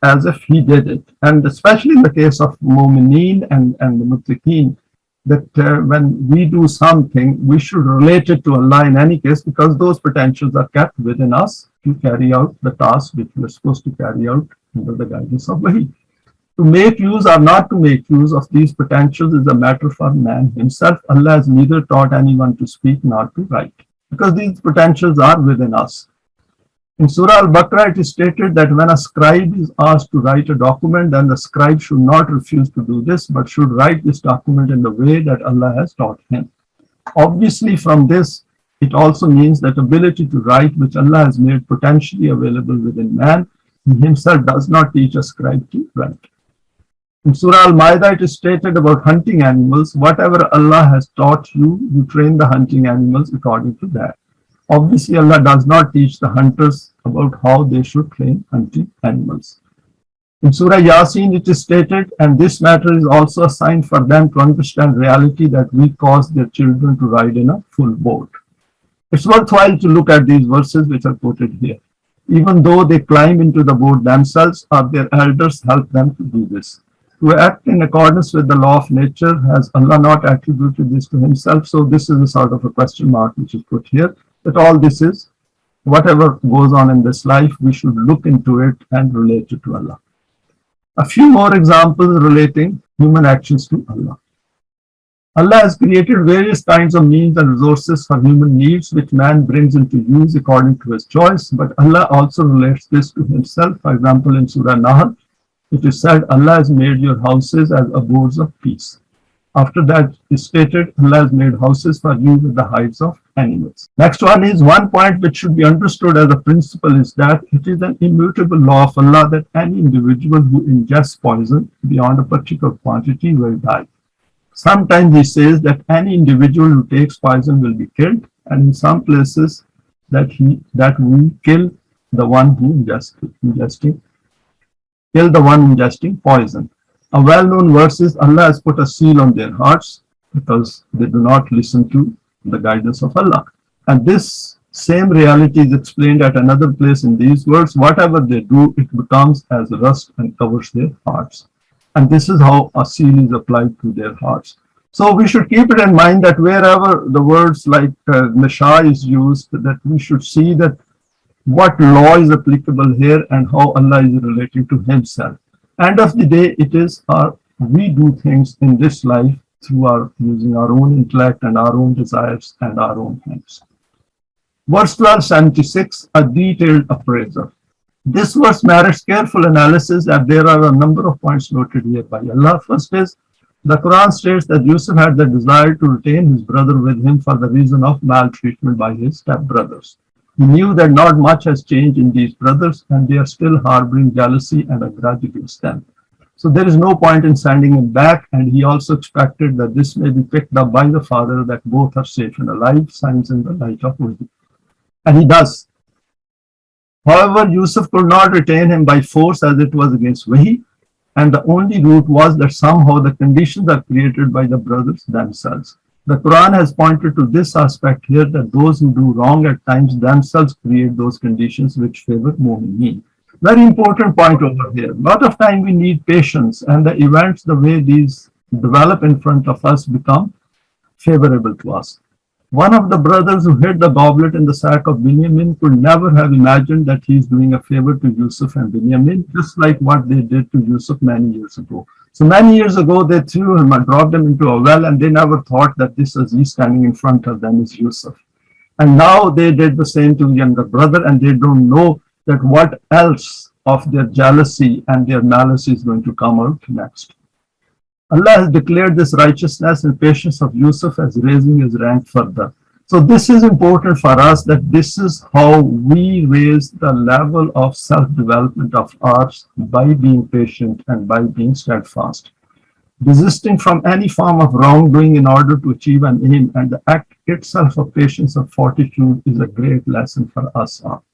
as if He did it. And especially in the case of Mu'mineen and the Muttaqeen, that when we do something, we should relate it to Allah in any case, because those potentials are kept within us to carry out the task which we're supposed to carry out under the guidance of Wahi. To make use or not to make use of these potentials is a matter for man himself. Allah has neither taught anyone to speak nor to write, because these potentials are within us. In Surah Al-Baqarah, it is stated that when a scribe is asked to write a document, then the scribe should not refuse to do this, but should write this document in the way that Allah has taught him. Obviously, from this, it also means that ability to write, which Allah has made potentially available within man, He himself does not teach a scribe to write. In Surah Al-Ma'idah, it is stated about hunting animals. Whatever Allah has taught you, you train the hunting animals according to that. Obviously, Allah does not teach the hunters about how they should train hunting animals. In Surah Yasin, it is stated, and this matter is also a sign for them to understand reality, that we cause their children to ride in a full boat. It's worthwhile to look at these verses which are quoted here. Even though they climb into the boat themselves, or their elders help them to do this. To act in accordance with the law of nature, has Allah not attributed this to Himself? So this is a sort of a question mark which is put here, that all this is, whatever goes on in this life, we should look into it and relate it to Allah. A few more examples relating human actions to Allah. Allah has created various kinds of means and resources for human needs, which man brings into use according to his choice, but Allah also relates this to Himself. For example, in Surah Nahl, it is said, Allah has made your houses as abodes of peace. After that is stated, Allah has made houses for you with the hides of animals. Next one is, one point which should be understood as a principle is that it is an immutable law of Allah that any individual who ingests poison beyond a particular quantity will die. Sometimes He says that any individual who takes poison will be killed, and in some places that we kill the one who ingesting poison. A well-known verse is, Allah has put a seal on their hearts because they do not listen to the guidance of Allah. And this same reality is explained at another place in these words, whatever they do, it becomes as rust and covers their hearts. And this is how a seal is applied to their hearts. So we should keep it in mind that wherever the words like Nasha is used, that we should see that what law is applicable here and how Allah is relating to Himself. End of the day, it is we do things in this life through using our own intellect and our own desires and our own hands. Verse 1276, a detailed appraisal. This verse merits careful analysis, that there are a number of points noted here by Allah. First is, the Quran states that Yusuf had the desire to retain his brother with him for the reason of maltreatment by his stepbrothers. He knew that not much has changed in these brothers, and they are still harboring jealousy and a grudge against them. So there is no point in sending him back, and he also expected that this may be picked up by the father, that both are safe and alive, signs in the light of Wahi. And he does. However, Yusuf could not retain him by force, as it was against Wahi, and the only route was that somehow the conditions are created by the brothers themselves. The Quran has pointed to this aspect here, that those who do wrong at times themselves create those conditions which favor mu'mineen. Very important point over here. A lot of time we need patience, and the events, the way these develop in front of us, become favorable to us. One of the brothers who hid the goblet in the sack of Binyamin could never have imagined that he is doing a favor to Yusuf and Binyamin, just like what they did to Yusuf many years ago. So many years ago, they threw him and dropped him into a well, and they never thought that this Aziz standing in front of them is Yusuf. And now they did the same to the younger brother, and they don't know that what else of their jealousy and their malice is going to come out next. Allah has declared this righteousness and patience of Yusuf as raising his rank further. So this is important for us, that this is how we raise the level of self-development of ours, by being patient and by being steadfast. Desisting from any form of wrongdoing in order to achieve an aim, and the act itself of patience and fortitude, is a great lesson for us all.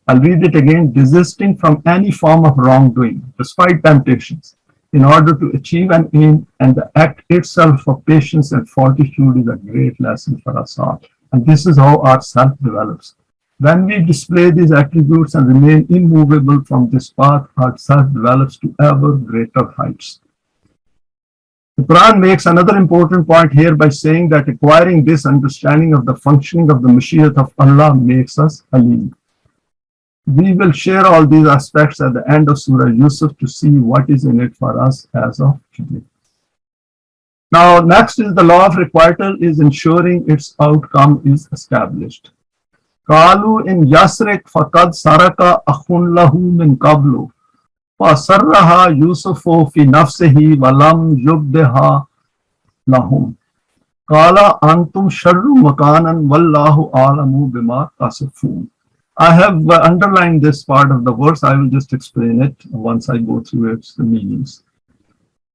I'll read it again. Desisting from any form of wrongdoing, despite temptations, in order to achieve an aim, and the act itself of patience and fortitude, is a great lesson for us all. And this is how our self develops. When we display these attributes and remain immovable from this path, our self develops to ever greater heights. The Quran makes another important point here by saying that acquiring this understanding of the functioning of the Mashiach of Allah makes us alim. We will share all these aspects at the end of Surah Yusuf to see what is in it for us as of today. Now, next is the law of requital is ensuring its outcome is established. Qalu in yasrik faqad saraka akhun lahu min qablu fasarraha Yusufu fi nafsihi walam yubdiha lahum. Qala antum sharru makanan wallahu alamu bima tasifun. I have underlined this part of the verse. I will just explain it once I go through its meanings.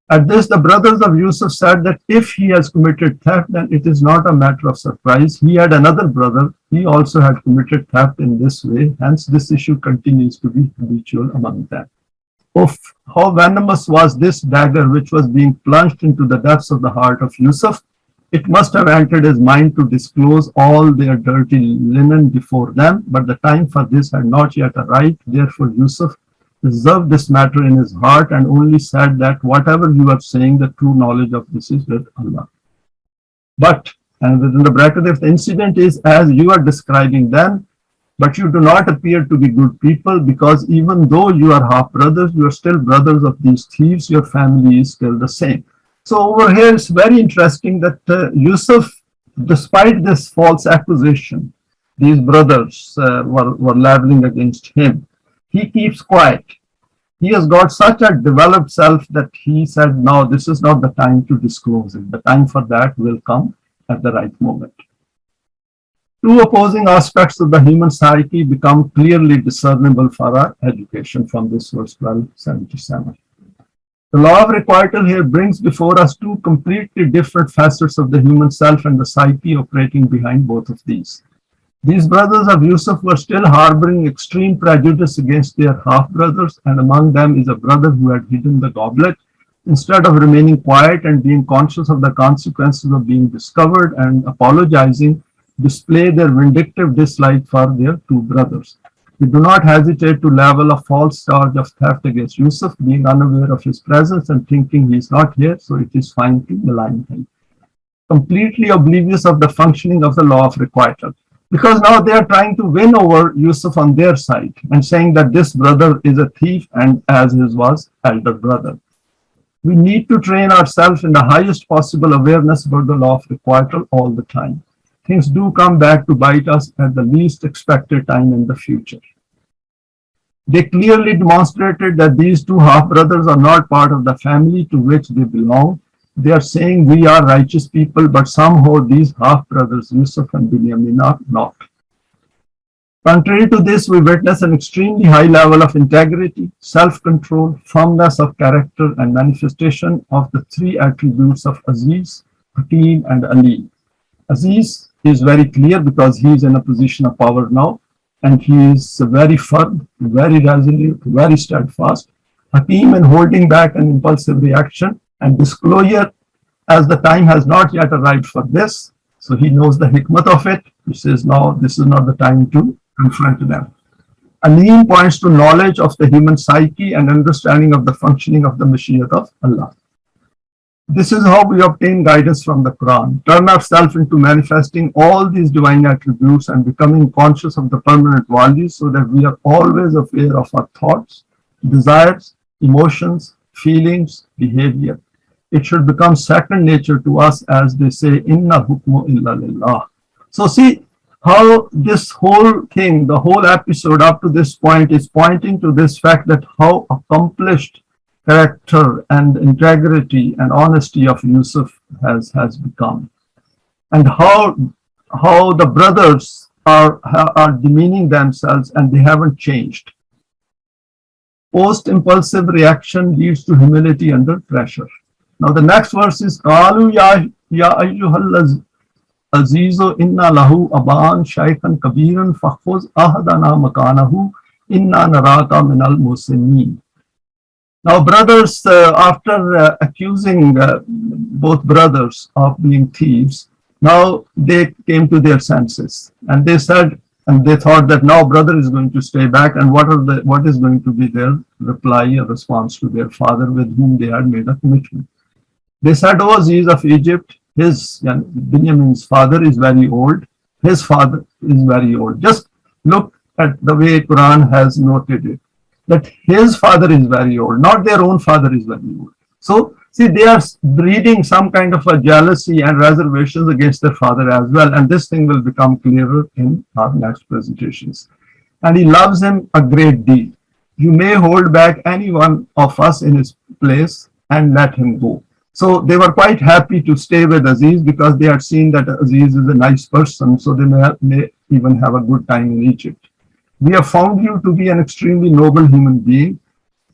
At this, the brothers of Yusuf said that if he has committed theft, then it is not a matter of surprise. He had another brother. He also had committed theft in this way. Hence, this issue continues to be habitual among them. Of how venomous was this dagger which was being plunged into the depths of the heart of Yusuf. It must have entered his mind to disclose all their dirty linen before them, but the time for this had not yet arrived. Therefore, Yusuf reserved this matter in his heart and only said that whatever you are saying, the true knowledge of this is with Allah. But, and within the bracket, if the incident is as you are describing them, but you do not appear to be good people, because even though you are half brothers, you are still brothers of these thieves, your family is still the same. So over here, it's very interesting that Yusuf, despite this false accusation, these brothers were leveling against him, he keeps quiet. He has got such a developed self that he said, no, this is not the time to disclose it. The time for that will come at the right moment. Two opposing aspects of the human psyche become clearly discernible for our education from this verse 1277. The law of requital here brings before us two completely different facets of the human self and the psyche operating behind both of these. These brothers of Yusuf were still harboring extreme prejudice against their half-brothers, and among them is a brother who had hidden the goblet. Instead of remaining quiet and being conscious of the consequences of being discovered and apologizing, display their vindictive dislike for their two brothers. We do not hesitate to level a false charge of theft against Yusuf, being unaware of his presence and thinking he is not here, so it is fine to malign him. Completely oblivious of the functioning of the law of requital. Because now they are trying to win over Yusuf on their side and saying that this brother is a thief and as his was elder brother. We need to train ourselves in the highest possible awareness about the law of requital all the time. Things do come back to bite us at the least expected time in the future. They clearly demonstrated that these two half-brothers are not part of the family to which they belong. They are saying we are righteous people, but somehow these half-brothers, Yusuf and Binyamin, are not. Contrary to this, we witness an extremely high level of integrity, self-control, firmness of character, and manifestation of the three attributes of Aziz, Hakim, and Ali. Aziz is very clear because he is in a position of power now, and he is very firm, very resolute, very steadfast. Hakim in holding back an impulsive reaction, and disclosure as the time has not yet arrived for this. So he knows the hikmat of it. He says, no, this is not the time to confront them. Alim points to knowledge of the human psyche and understanding of the functioning of the Mashiach of Allah. This is how we obtain guidance from the Quran. Turn ourselves into manifesting all these divine attributes and becoming conscious of the permanent values so that we are always aware of our thoughts, desires, emotions, feelings, behavior. It should become second nature to us, as they say, Inna hukmu illa lillah. So see how this whole thing, the whole episode up to this point is pointing to this fact that how accomplished character and integrity and honesty of Yusuf has become, and how the brothers are demeaning themselves and they haven't changed. Post-impulsive reaction leads to humility under pressure. Now the next verse is Qalu ya ayyuhal azizu inna lahu aban shaykhan kabiran fakhuz ahadana makanahu inna naraka minal muslimin. Now brothers, after accusing both brothers of being thieves, now they came to their senses and they said, and they thought that now brother is going to stay back, and what is going to be their reply or response to their father with whom they had made a commitment. They said, "O Aziz of Egypt, Binyamin's father is very old. His father is very old." Just look at the way Quran has noted it, that his father is very old, not their own father is very old. So see, they are breeding some kind of a jealousy and reservations against their father as well. And this thing will become clearer in our next presentations. And he loves him a great deal. You may hold back any one of us in his place and let him go. So they were quite happy to stay with Aziz because they had seen that Aziz is a nice person. So they may even have a good time in Egypt. We have found you to be an extremely noble human being.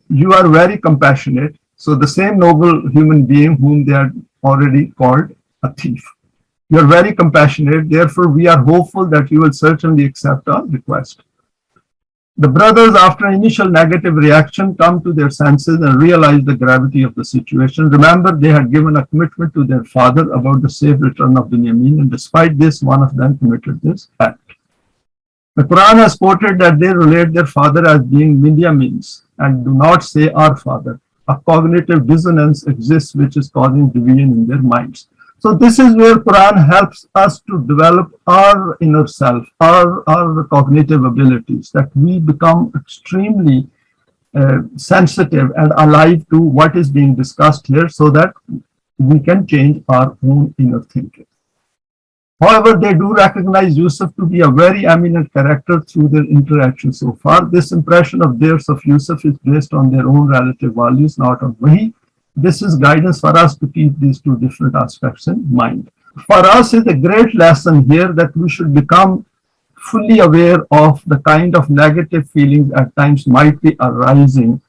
You are very compassionate. So the same noble human being whom they had already called a thief. You are very compassionate. Therefore, we are hopeful that you will certainly accept our request. The brothers, after initial negative reaction, come to their senses and realize the gravity of the situation. Remember, they had given a commitment to their father about the safe return of Binyamin, and despite this, one of them committed this act. The Quran has quoted that they relate their father as being Binyamin's and do not say our father. A cognitive dissonance exists which is causing division in their minds. So this is where Quran helps us to develop our inner self, our cognitive abilities, that we become extremely sensitive and alive to what is being discussed here so that we can change our own inner thinking. However, they do recognize Yusuf to be a very eminent character through their interaction so far. This impression of theirs of Yusuf is based on their own relative values, not on Wahi. This is guidance for us to keep these two different aspects in mind. For us, is a great lesson here that we should become fully aware of the kind of negative feelings at times might be arising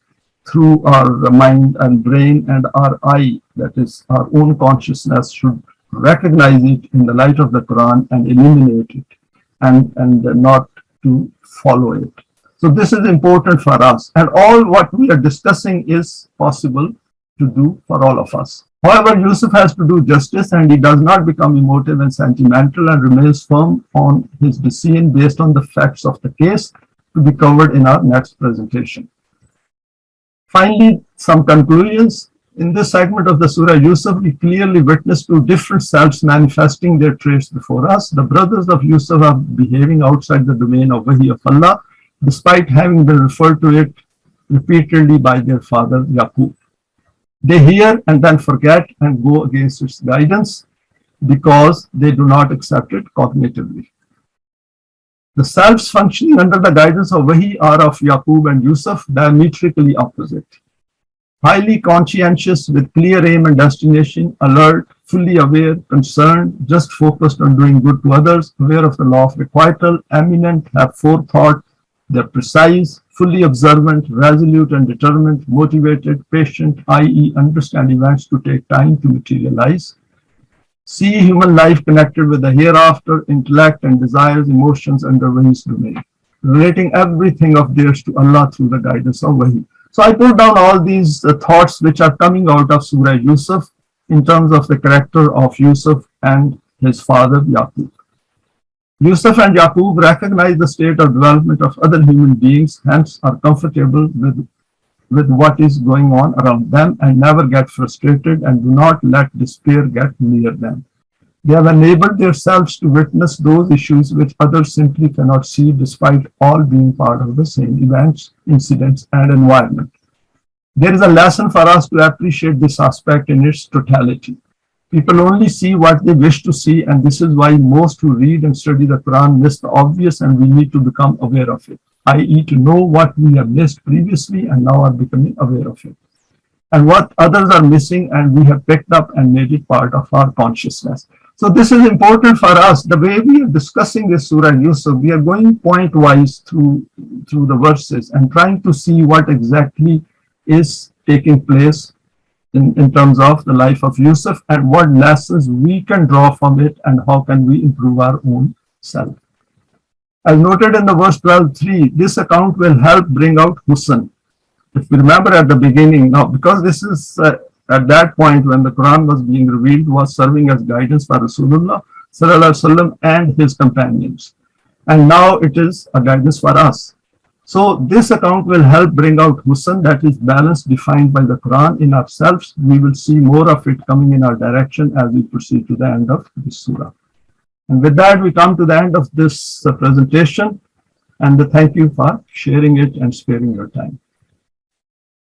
through our mind and brain, and our I, that is our own consciousness, should recognize it in the light of the Quran and eliminate it and not to follow it. So this is important for us, and all what we are discussing is possible to do for all of us. However, Yusuf has to do justice, and he does not become emotive and sentimental and remains firm on his decision based on the facts of the case, to be covered in our next presentation. Finally, some conclusions. In this segment of the Surah Yusuf, we clearly witness two different selves manifesting their traits before us. The brothers of Yusuf are behaving outside the domain of Wahi of Allah, despite having been referred to it repeatedly by their father Yaqub. They hear and then forget and go against its guidance because they do not accept it cognitively. The selves functioning under the guidance of Wahi are of Yaqub and Yusuf diametrically opposite. Highly conscientious with clear aim and destination, alert, fully aware, concerned, just focused on doing good to others, aware of the law of requital, eminent, have forethought, they're precise, fully observant, resolute and determined, motivated, patient, i.e. understand events to take time to materialize. See human life connected with the hereafter, intellect and desires, emotions under Wahi's domain, relating everything of theirs to Allah through the guidance of Wahi. So I put down all these thoughts which are coming out of Surah Yusuf in terms of the character of Yusuf and his father Yaqub. Yusuf and Yaqub recognize the state of development of other human beings, hence are comfortable with what is going on around them and never get frustrated and do not let despair get near them. They have enabled themselves to witness those issues which others simply cannot see despite all being part of the same events, incidents, and environment. There is a lesson for us to appreciate this aspect in its totality. People only see what they wish to see, and this is why most who read and study the Quran miss the obvious, and we need to become aware of it, i.e. to know what we have missed previously and now are becoming aware of it, and what others are missing and we have picked up and made it part of our consciousness. So this is important for us. The way we are discussing this Surah Yusuf, we are going point-wise through the verses and trying to see what exactly is taking place in terms of the life of Yusuf and what lessons we can draw from it and how can we improve our own self. As noted in the verse 12:3, this account will help bring out Husn. If we remember at the beginning, now because this is at that point when the Quran was being revealed, was serving as guidance for Rasulullah Sallallahu Alaihi Wasallam and his companions. And now it is a guidance for us. So this account will help bring out Husn, that is balance defined by the Quran in ourselves. We will see more of it coming in our direction as we proceed to the end of this surah. And with that, we come to the end of this presentation. And thank you for sharing it and sparing your time.